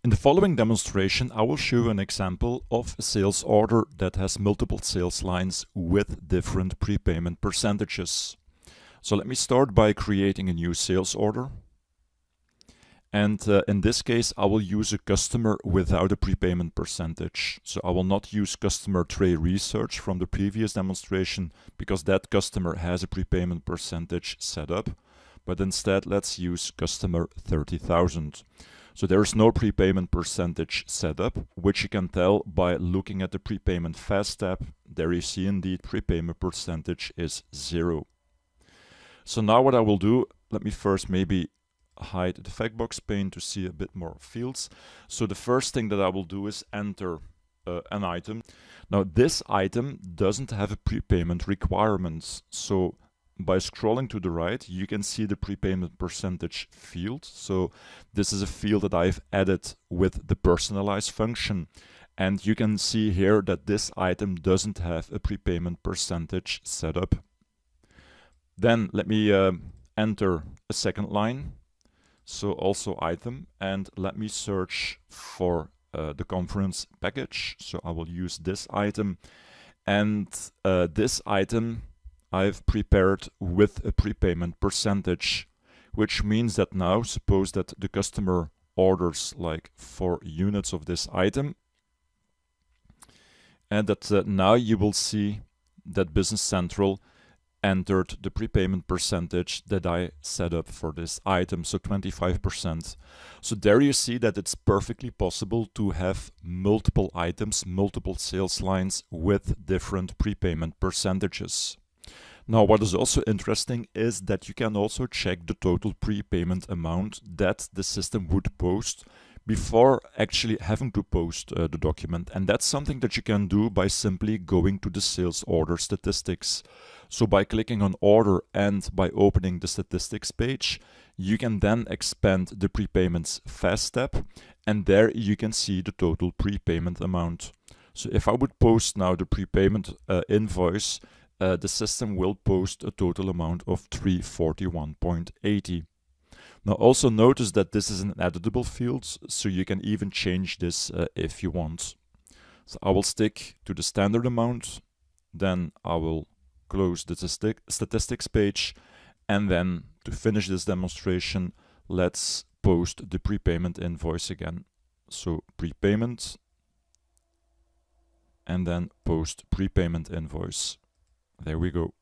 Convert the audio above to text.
In the following demonstration, I will show an example of a sales order that has multiple sales lines with different prepayment percentages. So let me start by creating a new sales order. And in this case, I will use a customer without a prepayment percentage. So I will not use customer tray research from the previous demonstration because that customer has a prepayment percentage set up. But instead, let's use customer 30,000. So there is no prepayment percentage set up, which you can tell by looking at the prepayment fast tab. There you see indeed prepayment percentage is 0. So now what I will do, let me first maybe hide the factbox pane to see a bit more fields. So the first thing that I will do is enter an item. Now this item doesn't have a prepayment requirement. So by scrolling to the right, you can see the prepayment percentage field. So this is a field that I've added with the personalize function. And you can see here that this item doesn't have a prepayment percentage set up. Then let me enter a second line. So also item, and let me search for the conference package. So I will use this item, and this item I've prepared with a prepayment percentage, which means that now suppose that the customer orders like 4 units of this item, and that now you will see that Business Central entered the prepayment percentage that I set up for this item, so 25%. So there you see that it's perfectly possible to have multiple items, multiple sales lines with different prepayment percentages. Now, what is also interesting is that you can also check the total prepayment amount that the system would post before actually having to post the document. And that's something that you can do by simply going to the sales order statistics. So by clicking on order and by opening the statistics page, you can then expand the prepayments fast tab, and there you can see the total prepayment amount. So if I would post now the prepayment invoice, the system will post a total amount of 341.80. Now also notice that this is an editable field, so you can even change this if you want. So I will stick to the standard amount, then I will close the statistics page, and then to finish this demonstration, let's post the prepayment invoice again. So prepayment, and then post prepayment invoice. There we go.